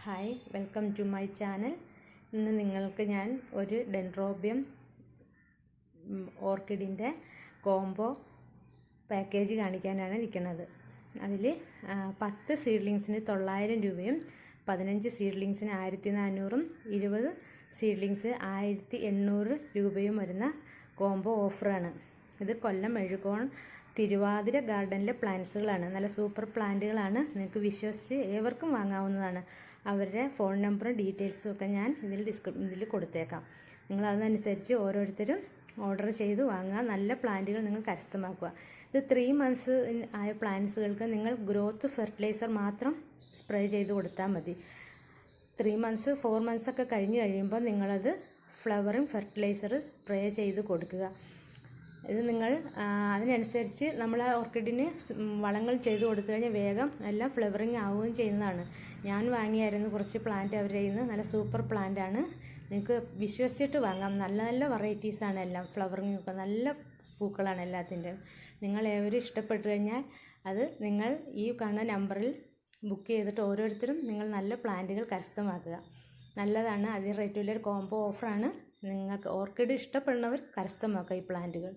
Hi, welcome to my channel. ഇന്ന് നിങ്ങൾക്ക് ഞാൻ ഒരു ഡെൻഡ്രോബിയം ഓർക്കിഡിൻ്റെ കോംബോ പാക്കേജ് കാണിക്കാനാണ് ഇരിക്കുന്നത്. അതിൽ 10 സീഡ്ലിങ്സിന് 900 രൂപയും 15 സീഡ്ലിങ്സിന് 1400, 20 സീഡ്ലിങ്സ് 1800 രൂപയും വരുന്ന കോംബോ ഓഫറാണ്. ഇത് കൊല്ലം എഴുകോൺ തിരുവാതിര ഗാർഡനിലെ പ്ലാന്റ്സുകളാണ്. നല്ല സൂപ്പർ പ്ലാന്റുകളാണ്. നിങ്ങൾക്ക് വിശ്വസിച്ച് ഏവർക്കും വാങ്ങാവുന്നതാണ്. അവരുടെ ഫോൺ നമ്പറും ഡീറ്റെയിൽസും ഒക്കെ ഞാൻ ഇതിൽ കൊടുത്തേക്കാം. നിങ്ങൾ അതനുസരിച്ച് ഓരോരുത്തരും ഓർഡർ ചെയ്ത് വാങ്ങുക. നല്ല പ്ലാന്റുകൾ നിങ്ങൾ കരസ്ഥമാക്കുക. ഇത് 3 months ആയ പ്ലാന്റ്സുകൾക്ക് നിങ്ങൾ ഗ്രോത്ത് ഫെർട്ടിലൈസർ മാത്രം സ്പ്രേ ചെയ്ത് കൊടുത്താൽ മതി. 3 months 4 months ഒക്കെ കഴിഞ്ഞ് കഴിയുമ്പോൾ നിങ്ങളത് ഫ്ലവറിങ് ഫെർട്ടിലൈസർ സ്പ്രേ ചെയ്ത് കൊടുക്കുക. ഇത് നിങ്ങൾ അതിനനുസരിച്ച് നമ്മൾ ഓർക്കിഡിന് വളങ്ങൾ ചെയ്ത് കൊടുത്തു കഴിഞ്ഞാൽ വേഗം എല്ലാം ഫ്ലവറിങ് ആവുകയും ചെയ്യുന്നതാണ്. ഞാൻ വാങ്ങിയായിരുന്നു കുറച്ച് പ്ലാന്റ് അവരുടെ കയ്യിൽ നിന്ന്. നല്ല സൂപ്പർ പ്ലാന്റാണ്. നിങ്ങൾക്ക് വിശ്വസിച്ചിട്ട് വാങ്ങാം. നല്ല നല്ല വെറൈറ്റീസാണ് എല്ലാം. ഫ്ലവറിങ് ഒക്കെ നല്ല പൂക്കളാണ് എല്ലാത്തിൻ്റെയും. നിങ്ങൾ ഏവരും ഇഷ്ടപ്പെട്ടു കഴിഞ്ഞാൽ അത് നിങ്ങൾ ഈ കാണുന്ന നമ്പറിൽ ബുക്ക് ചെയ്തിട്ട് ഓരോരുത്തരും നിങ്ങൾ നല്ല പ്ലാന്റുകൾ കരസ്ഥമാക്കുക. നല്ലതാണ്. അതിന് റേറ്റുള്ള ഒരു കോംബോ ഓഫറാണ്. നിങ്ങൾക്ക് ഓർക്കിഡ് ഇഷ്ടപ്പെടുന്നവർ കരസ്ഥമാക്കുക ഈ പ്ലാന്റുകൾ.